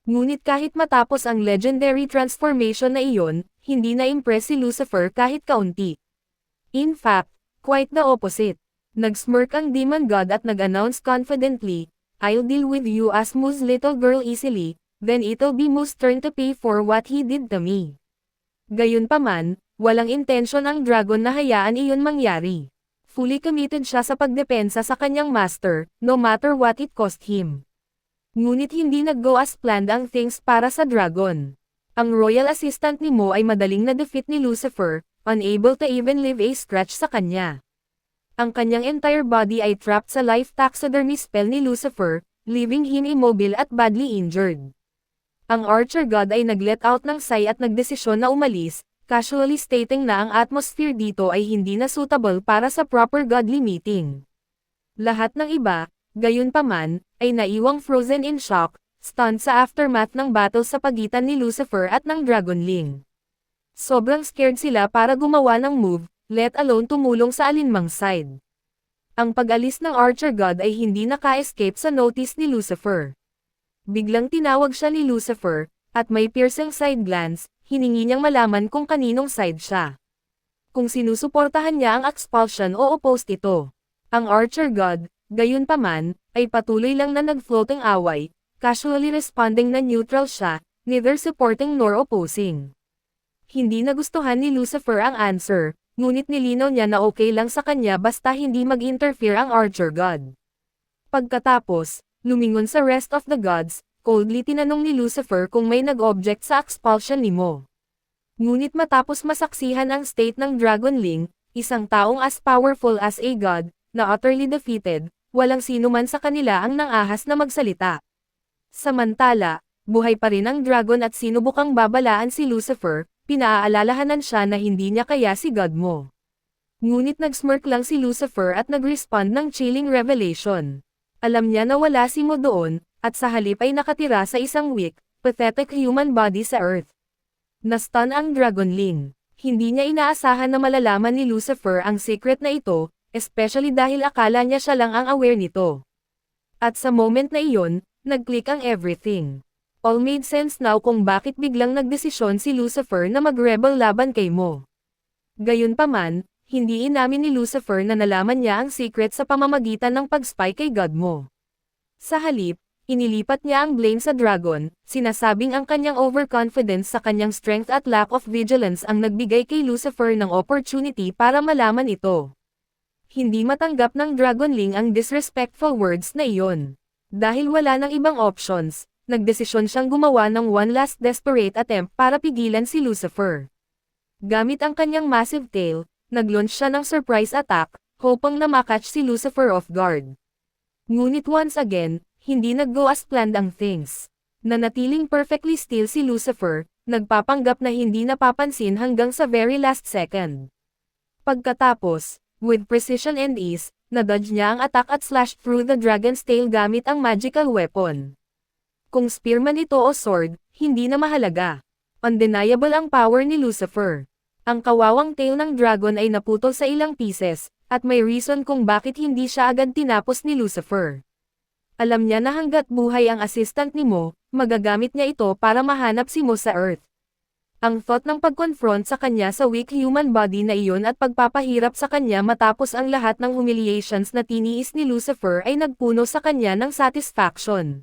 Ngunit kahit matapos ang legendary transformation na iyon, hindi na-impress si Lucifer kahit kaunti. In fact, quite the opposite. Nag-smirk ang demon god at nag-announce confidently, "I'll deal with you as Mu's little girl easily, then it'll be Mu's turn to pay for what he did to me." Gayunpaman, walang intensyon ang dragon na hayaan iyon mangyari. Fully committed siya sa pagdepensa sa kanyang master, no matter what it cost him. Ngunit hindi nag-go as planned ang things para sa dragon. Ang royal assistant ni Mu ay madaling na-defeat ni Lucifer, unable to even leave a scratch sa kanya. Ang kanyang entire body ay trapped sa life taxidermy spell ni Lucifer, leaving him immobile at badly injured. Ang Archer God ay nag-let out ng sigh at nagdesisyon na umalis, casually stating na ang atmosphere dito ay hindi na suitable para sa proper godly meeting. Lahat ng iba, gayunpaman, ay naiwang frozen in shock, stunned sa aftermath ng battle sa pagitan ni Lucifer at ng Dragonling. Sobrang scared sila para gumawa ng move, let alone tumulong sa alinmang side. Ang pag-alis ng Archer God ay hindi naka-escape sa notice ni Lucifer. Biglang tinawag siya ni Lucifer, at may piercing side glance, hiningi niyang malaman kung kaninong side siya. Kung sinusuportahan niya ang expulsion o opposed ito. Ang Archer God, gayunpaman, ay patuloy lang na nag-floating away, casually responding na neutral siya, neither supporting nor opposing. Hindi nagustuhan ni Lucifer ang answer, ngunit nilinaw niya na okay lang sa kanya basta hindi mag-interfere ang Archer God. Pagkatapos, lumingon sa rest of the gods, coldly tinanong ni Lucifer kung may nag-object sa expulsion ni Mu. Ngunit matapos masaksihan ang state ng Dragonling, isang taong as powerful as a god, na utterly defeated, walang sino man sa kanila ang nangahas na magsalita. Samantala, buhay pa rin ang dragon at sinubukang babalaan si Lucifer, pinaaalalahanan siya na hindi niya kaya si God mo. Ngunit nag-smirk lang si Lucifer at nag-respond ng chilling revelation. Alam niya na wala si Mu doon, at sa halip ay nakatira sa isang weak, pathetic human body sa Earth. Na-stun ang Dragonling. Hindi niya inaasahan na malalaman ni Lucifer ang secret na ito, especially dahil akala niya siya lang ang aware nito. At sa moment na iyon, nag-click ang everything. All made sense now kung bakit biglang nagdesisyon si Lucifer na mag-rebel laban kay Mo. Gayunpaman, hindi inamin ni Lucifer na nalaman niya ang secret sa pamamagitan ng pag-spy kay God Mo. Sa halip, inilipat niya ang blame sa dragon, sinasabing ang kanyang overconfidence sa kanyang strength at lack of vigilance ang nagbigay kay Lucifer ng opportunity para malaman ito. Hindi matanggap ng Dragonling ang disrespectful words na iyon. Dahil wala ng ibang options, nagdesisyon siyang gumawa ng one last desperate attempt para pigilan si Lucifer. Gamit ang kanyang massive tail, nag-launch siya ng surprise attack, hoping na makatch si Lucifer off guard. Ngunit once again, hindi nag-go as planned ang things. Nanatiling perfectly still si Lucifer, nagpapanggap na hindi napapansin hanggang sa very last second. Pagkatapos, with precision and ease, na-dodge niya ang attack at slashed through the dragon's tail gamit ang magical weapon. Kung spearman ito o sword, hindi na mahalaga. Undeniable ang power ni Lucifer. Ang kawawang tail ng dragon ay naputol sa ilang pieces, at may reason kung bakit hindi siya agad tinapos ni Lucifer. Alam niya na hanggat buhay ang assistant ni Mo, magagamit niya ito para mahanap si Mo sa Earth. Ang thought ng pag-confront sa kanya sa weak human body na iyon at pagpapahirap sa kanya matapos ang lahat ng humiliations na tiniis ni Lucifer ay nagpuno sa kanya ng satisfaction.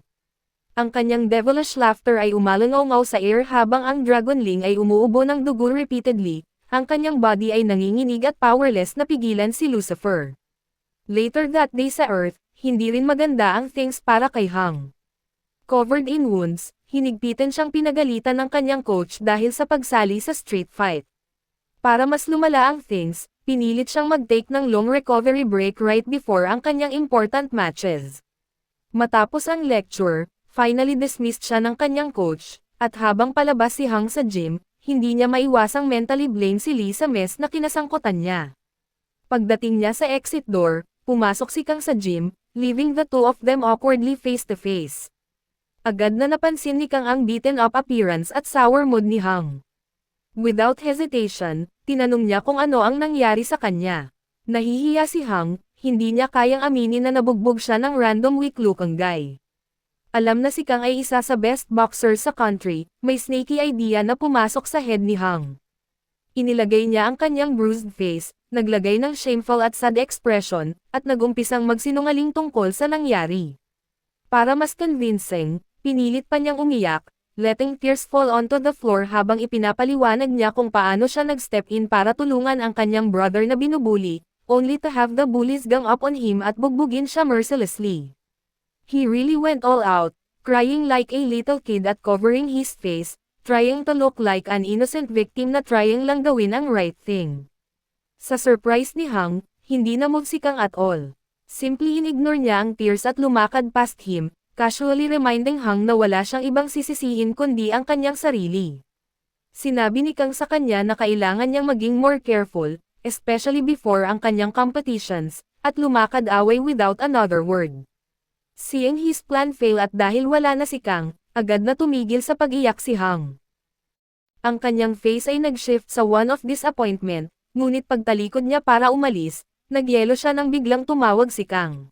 Ang kanyang devilish laughter ay umalungaw sa air habang ang Dragonling ay umuubo ng dugo repeatedly, ang kanyang body ay nanginginig at powerless na pigilan si Lucifer. Later that day sa Earth, hindi rin maganda ang things para kay Hang. Covered in wounds, hinigpitan siyang pinagalitan ng kanyang coach dahil sa pagsali sa street fight. Para mas lumala ang things, pinilit siyang mag-take ng long recovery break right before ang kanyang important matches. Matapos ang lecture, finally dismissed siya ng kanyang coach, at habang palabas si Hang sa gym, hindi niya maiwasang mentally blame si Lee sa mess na kinasangkutan niya. Pagdating niya sa exit door, pumasok si Kang sa gym, leaving the two of them awkwardly face to face. Agad na napansin ni Kang ang beaten-up appearance at sour mood ni Hang. Without hesitation, tinanong niya kung ano ang nangyari sa kanya. Nahihiya si Hang, hindi niya kayang aminin na nabugbog siya ng random weak-looking guy. Alam na si Kang ay isa sa best boxer sa country, may sneaky idea na pumasok sa head ni Hang. Inilagay niya ang kanyang bruised face, naglagay ng shameful at sad expression, at nagumpisang magsinungaling tungkol sa nangyari. Para mas convincing, pinilit pa niyang umiyak, letting tears fall onto the floor habang ipinapaliwanag niya kung paano siya nag-step in para tulungan ang kanyang brother na binubuli, only to have the bullies gang up on him at bugbugin siya mercilessly. He really went all out, crying like a little kid at covering his face, trying to look like an innocent victim na trying lang gawin ang right thing. Sa surprise ni Hang, hindi na-move si Kang at all. Simply inignore niya ang tears at lumakad past him, casually reminding Hang na wala siyang ibang sisisihin kundi ang kanyang sarili. Sinabi ni Kang sa kanya na kailangan niyang maging more careful, especially before ang kanyang competitions, at lumakad away without another word. Seeing his plan fail at dahil wala na si Kang, agad na tumigil sa pag-iyak si Hang. Ang kanyang face ay nag-shift sa one of disappointment, ngunit pagtalikod niya para umalis, nagyelo siya nang biglang tumawag si Kang.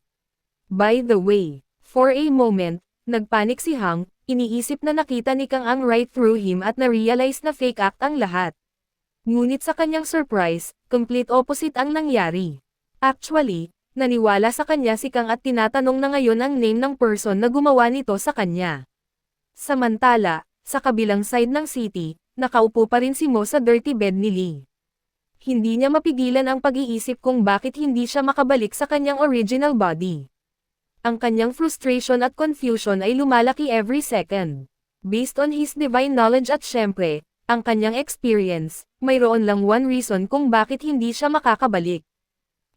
By the way, for a moment, nagpanik si Hang, iniisip na nakita ni Kang ang right through him at na-realize na fake act ang lahat. Ngunit sa kanyang surprise, complete opposite ang nangyari. Actually, naniwala sa kanya si Kang at tinatanong na ngayon ang name ng person na gumawa nito sa kanya. Samantala, sa kabilang side ng city, nakaupo pa rin si Mo sa dirty bed ni Lee. Hindi niya mapigilan ang pag-iisip kung bakit hindi siya makabalik sa kanyang original body. Ang kanyang frustration at confusion ay lumalaki every second. Based on his divine knowledge at syempre, ang kanyang experience, mayroon lang one reason kung bakit hindi siya makakabalik.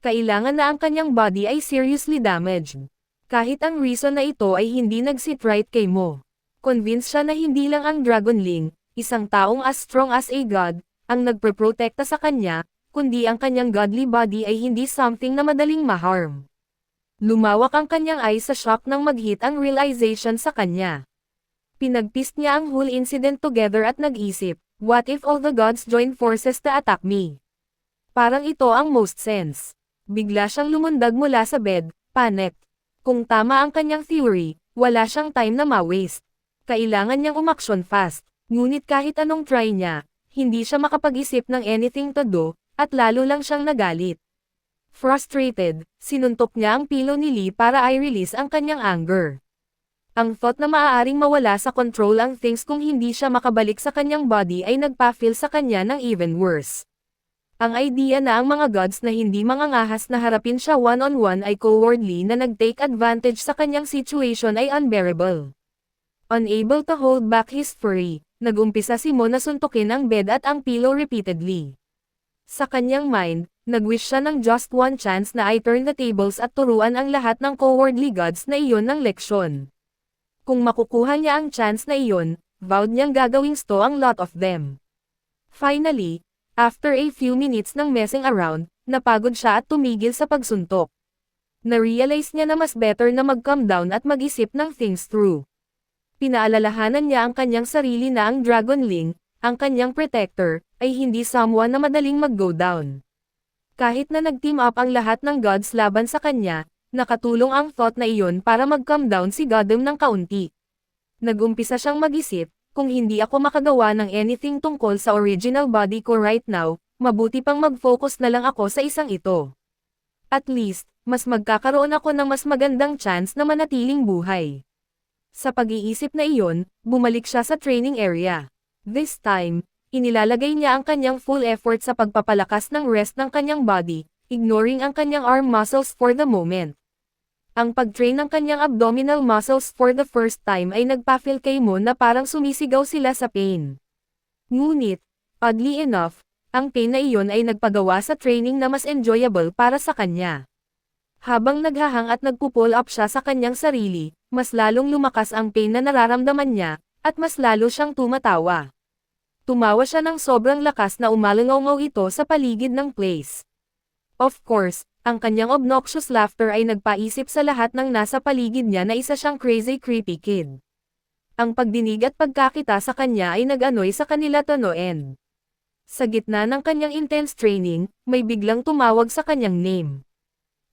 Kailangan na ang kanyang body ay seriously damaged. Kahit ang reason na ito ay hindi nag-sit right kay Mo. Convinced siya na hindi lang ang Dragonling, isang taong as strong as a god, ang nagpreprotekta sa kanya, kundi ang kanyang godly body ay hindi something na madaling ma-harm. Lumawak ang kanyang eyes sa shock nang mag-hit ang realization sa kanya. Pinagpist niya ang whole incident together at nag-isip, What if all the gods join forces to attack me? Parang ito ang most sense. Bigla siyang lumundag mula sa bed, panicked. Kung tama ang kanyang theory, wala siyang time na ma-waste. Kailangan niyang umaksyon fast. Ngunit kahit anong try niya, hindi siya makapag-isip ng anything to do, at lalo lang siyang nagalit. Frustrated, sinuntok niya ang pillow ni Lee para i-release ang kanyang anger. Ang thought na maaaring mawala sa control ang things kung hindi siya makabalik sa kanyang body ay nagpa-feel sa kanya ng even worse. Ang idea na ang mga gods na hindi mangangahas na harapin siya one-on-one ay cowardly na nag-take advantage sa kanyang situation ay unbearable. Unable to hold back his fury, nag-umpisa si Mo na suntukin ang bed at ang pillow repeatedly. Sa kanyang mind, nag-wish siya ng just one chance na i-turn the tables at turuan ang lahat ng cowardly gods na iyon ng leksyon. Kung makukuha niya ang chance na iyon, vowed niyang gagawing sto ang lot of them. Finally, after a few minutes ng messing around, napagod siya at tumigil sa pagsuntok. Na-realize niya na mas better na mag-calm down at mag-isip ng things through. Pinaalalahanan niya ang kanyang sarili na ang Dragonling, ang kanyang protector, ay hindi someone na madaling mag-go down. Kahit na nag-team up ang lahat ng gods laban sa kanya, nakatulong ang thought na iyon para mag-calm down si Gotham ng kaunti. Nag-umpisa siyang mag-isip, kung hindi ako makagawa ng anything tungkol sa original body ko right now, mabuti pang mag-focus na lang ako sa isang ito. At least, mas magkakaroon ako ng mas magandang chance na manatiling buhay. Sa pag-iisip na iyon, bumalik siya sa training area. This time, inilalagay niya ang kanyang full effort sa pagpapalakas ng rest ng kanyang body, ignoring ang kanyang arm muscles for the moment. Ang pag-train ng kanyang abdominal muscles for the first time ay nagpa-feel kay Mo na parang sumisigaw sila sa pain. Ngunit, oddly enough, ang pain na iyon ay nagpagawa sa training na mas enjoyable para sa kanya. Habang naghahang at nagpo-pull up siya sa kanyang sarili, mas lalong lumakas ang pain na nararamdaman niya, at mas lalo siyang tumatawa. Tumawa siya ng sobrang lakas na umalangaw ito sa paligid ng place. Of course, ang kanyang obnoxious laughter ay nagpaisip sa lahat ng nasa paligid niya na isa siyang crazy creepy kid. Ang pagdinig at pagkakita sa kanya ay nag-anoy sa kanila to no end. Sa gitna ng kanyang intense training, may biglang tumawag sa kanyang name.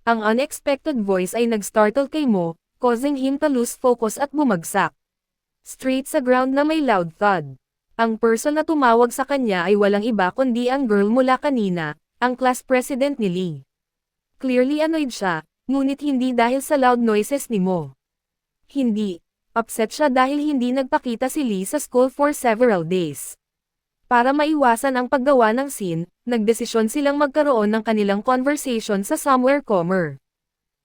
Ang unexpected voice ay nag-startle kay Mo, causing him to lose focus at bumagsak. Straight sa ground na may loud thud. Ang person na tumawag sa kanya ay walang iba kundi ang girl mula kanina, ang class president ni Lee. Clearly annoyed siya, ngunit hindi dahil sa loud noises ni Mo. Hindi, upset siya dahil hindi nagpakita si Lee sa school for several days. Para maiwasan ang paggawa ng scene, nagdesisyon silang magkaroon ng kanilang conversation sa somewhere calmer.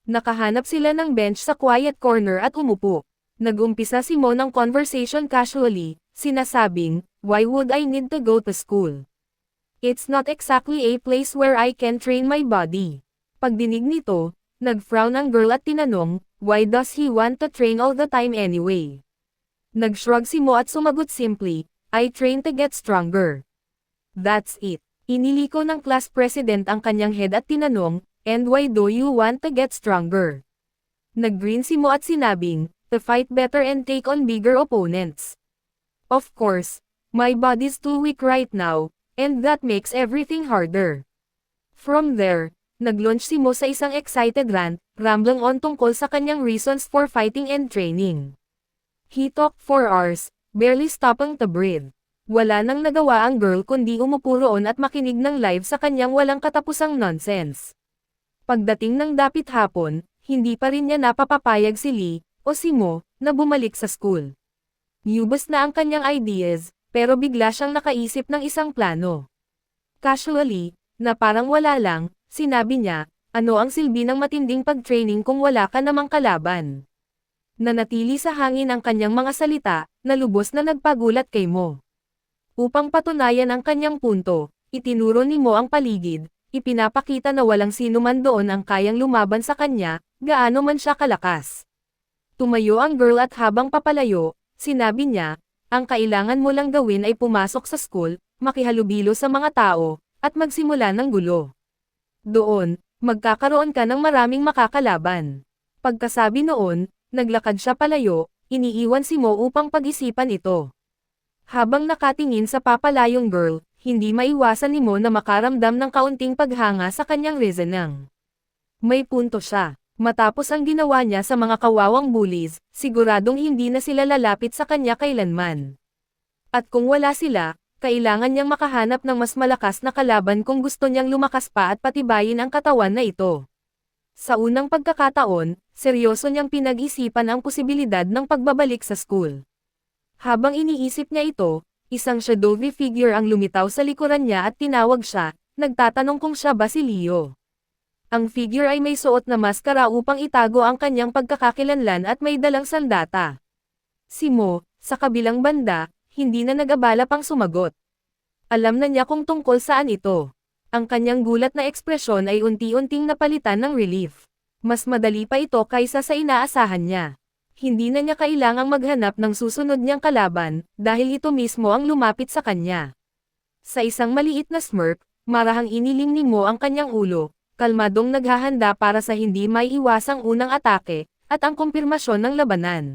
Nakahanap sila ng bench sa quiet corner at umupo. Nag-umpisa si Mo ng conversation casually, sinasabing, "Why would I need to go to school? It's not exactly a place where I can train my body." Pagdinig nito, nag-frown ang girl at tinanong, "Why does he want to train all the time anyway?" Nag-shrug si Mo at sumagot simply, "I train to get stronger." That's it. Iniliko ng class president ang kanyang head at tinanong, "And why do you want to get stronger?" Nag-grin si Mo at sinabing, "To fight better and take on bigger opponents. Of course, my body's too weak right now, and that makes everything harder." From there, nag-launch si Mo sa isang excited rant, rambling on tungkol sa kanyang reasons for fighting and training. He talked for hours, barely stopping to breathe. Wala nang nagawa ang girl kundi umupo roon at makinig ng live sa kanyang walang katapusang nonsense. Pagdating ng dapit hapon, hindi pa rin niya napapapayag si Lee, o si Mo, na bumalik sa school. Nubos na ang kanyang ideas, pero bigla siyang nakaisip ng isang plano. Casually, na parang wala lang, sinabi niya, "Ano ang silbi ng matinding pag-training kung wala ka namang kalaban?" Nanatili sa hangin ang kanyang mga salita, na lubos na nagpagulat kay Mo. Upang patunayan ang kanyang punto, itinuro ni Mo ang paligid, ipinapakita na walang sino man doon ang kayang lumaban sa kanya, gaano man siya kalakas. Tumayo ang girl at habang papalayo, sinabi niya, "Ang kailangan mo lang gawin ay pumasok sa school, makihalubilo sa mga tao, at magsimula ng gulo. Doon, magkakaroon ka ng maraming makakalaban." Pagkasabi noon, naglakad siya palayo, iniiwan si Mo upang pag-isipan ito. Habang nakatingin sa papalayong girl, hindi maiwasan ni Mo na makaramdam ng kaunting paghanga sa kanyang reasoning. May punto siya. Matapos ang ginawa niya sa mga kawawang bullies, siguradong hindi na sila lalapit sa kanya kailanman. At kung wala sila, kailangan niyang makahanap ng mas malakas na kalaban kung gusto niyang lumakas pa at patibayin ang katawan na ito. Sa unang pagkakataon, seryoso niyang pinag-isipan ang posibilidad ng pagbabalik sa school. Habang iniisip niya ito, isang shadowy figure ang lumitaw sa likuran niya at tinawag siya, nagtatanong kung siya ba si Leo. Ang figure ay may suot na maskara upang itago ang kanyang pagkakakilanlan at may dalang sandata. Si Mo, sa kabilang banda, hindi na nag-abala pang sumagot. Alam na niya kung tungkol saan ito. Ang kanyang gulat na ekspresyon ay unti-unting napalitan ng relief. Mas madali pa ito kaysa sa inaasahan niya. Hindi na niya kailangang maghanap ng susunod niyang kalaban, dahil ito mismo ang lumapit sa kanya. Sa isang maliit na smirk, marahang iniling ni Mo ang kanyang ulo, kalmadong naghahanda para sa hindi maiiwasang unang atake, at ang kumpirmasyon ng labanan.